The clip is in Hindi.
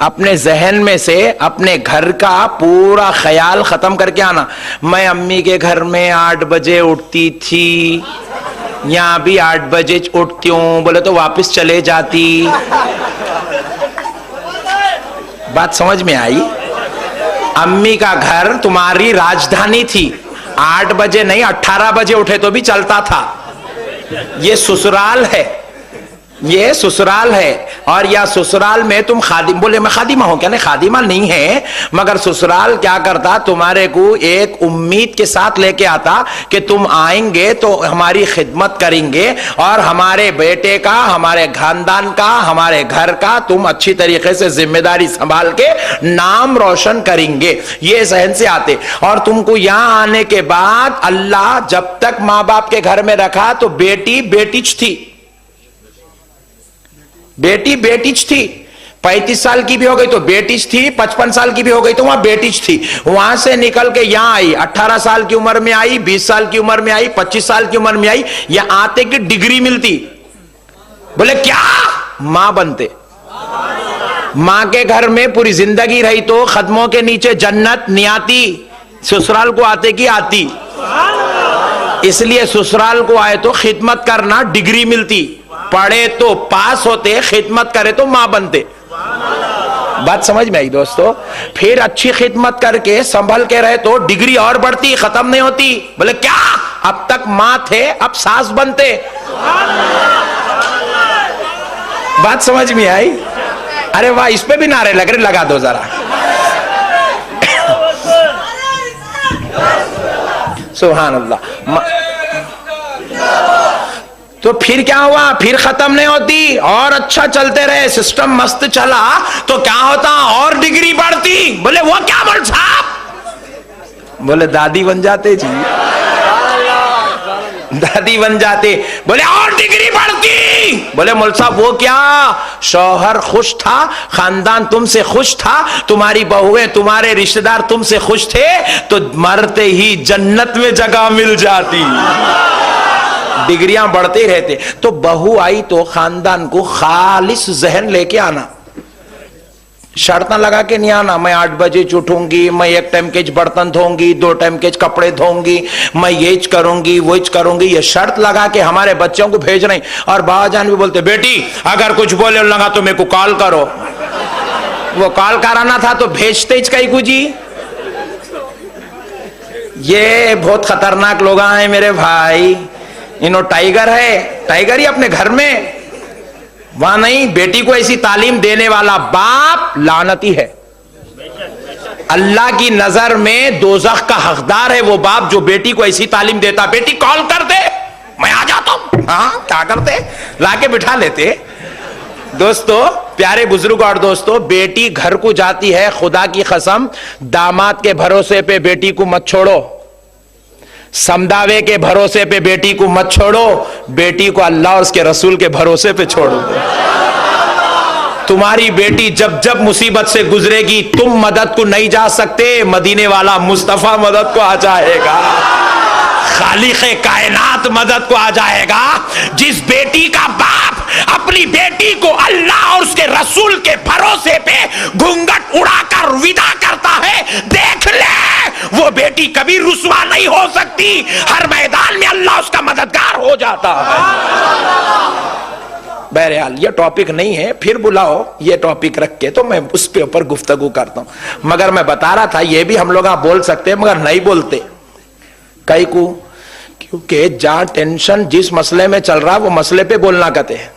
अपने जहन में से अपने घर का पूरा ख्याल खत्म करके आना। मैं अम्मी के घर में 8 बजे उठती थी, यहां भी 8 बजे उठती हूं, बोले तो वापस चले जाती। बात समझ में आई? अम्मी का घर तुम्हारी राजधानी थी, 8 बजे नहीं 18 बजे उठे तो भी चलता था। ये ससुराल है, ये ससुराल है। और या ससुराल में तुम खादिम, बोले मैं खादिमा हूं क्या? नहीं, खादिमा नहीं है, मगर ससुराल क्या करता, तुम्हारे को एक उम्मीद के साथ लेके आता कि तुम आएंगे तो हमारी खिदमत करेंगे और हमारे बेटे का, हमारे खानदान का, हमारे घर का तुम अच्छी तरीके से जिम्मेदारी संभाल के नाम रोशन करेंगे। ये जहन से आते। और तुमको यहां आने के बाद अल्लाह जब तक माँ बाप के घर में रखा तो बेटी बेटीच थी, बेटी बेटीच थी। 35 साल की भी हो गई तो बेटीच थी, 55 साल की भी हो गई तो वहां बेटीच थी। वहां से निकल के यहां आई, 18 साल की उम्र में आई, 20 साल की उम्र में आई, 25 साल की उम्र में आई, यहां आते की डिग्री मिलती। बोले क्या? मां बनते। मां के घर में पूरी जिंदगी रही तो कदमों के नीचे जन्नत नहीं आती, ससुराल को आते की आती। इसलिए ससुराल को आए तो खिदमत करना, डिग्री मिलती। पढ़े तो पास होते, खिदमत करे तो मां बनते। बात समझ में आई दोस्तों? फिर अच्छी खिदमत करके संभल के रहे तो डिग्री और बढ़ती, खत्म नहीं होती। बोले क्या? अब तक मां थे, अब सास बनते। बात समझ में आई? अरे वाह, इस पे भी नारे लग रहे, लगा दो जरा। सुभान अल्लाह। तो फिर क्या हुआ? फिर खत्म नहीं होती, और अच्छा चलते रहे, सिस्टम मस्त चला तो क्या होता? और डिग्री बढ़ती। बोले वो क्या बोल साहब? बोले दादी बन जाते जी, दादी बन जाते। बोले और डिग्री बढ़ती। बोले मौल साहब वो क्या? शौहर खुश था, खानदान तुमसे खुश था, तुम्हारी बहुएं, तुम्हारे रिश्तेदार तुमसे खुश थे, तो मरते ही जन्नत में जगह मिल जाती। डिग्रियां बढ़ते ही रहते। तो बहू आई तो खानदान को खालिस जहन लेके आना, शर्त लगा के नहीं आना। मैं 8 बजे उठूंगी, मैं 1 टाइम के बर्तन धोऊंगी, 2 टाइम के कपड़े धोऊंगी, मैं ये करूंगी वो करूंगी। ये शर्त लगा के हमारे बच्चों को भेज रहे। और बाबाजान भी बोलते बेटी अगर कुछ बोले लगा तो मेरे को कॉल करो। वो कॉल कराना था तो भेजते कहीं को जी। ये बहुत खतरनाक लोग हैं मेरे भाई। इन्हों टाइगर है, टाइगर ही अपने घर में, वहां नहीं। बेटी को ऐसी तालीम देने वाला बाप लानती है। अल्लाह की नजर में दोज़ख का हकदार है वो बाप जो बेटी को ऐसी तालीम देता। बेटी कॉल कर दे, मैं आ जाता हूं। हाँ क्या करते? लाके बिठा लेते। दोस्तों, प्यारे बुजुर्ग और दोस्तों, बेटी घर को जाती है, खुदा की कसम दामाद के भरोसे पे बेटी को मत छोड़ो, समदावे के भरोसे पे बेटी को मत छोड़ो, बेटी को अल्लाह और उसके रसूल के भरोसे पे छोड़ो। तुम्हारी बेटी जब जब मुसीबत से गुजरेगी तुम मदद को नहीं जा सकते, मदीने वाला मुस्तफा मदद को आ जाएगा, खालिक़े कायनात मदद को आ जाएगा। जिस बेटी का बाप अपनी बेटी को अल्लाह और उसके रसूल के भरोसे पे घूंघट उड़ाकर विदा करता है, देख ले वो बेटी कभी रुसवा नहीं हो सकती। हर मैदान में अल्लाह उसका मददगार हो जाता है। बहरहाल ये टॉपिक नहीं है, फिर बुलाओ ये टॉपिक रख के तो मैं उस पे ऊपर गुफ्तगू करता हूं। मगर मैं बता रहा था ये भी हम लोग बोल सकते हैं मगर नहीं बोलते कई को, क्योंकि जहां टेंशन जिस मसले में चल रहा वो मसले पे बोलना कहते हैं।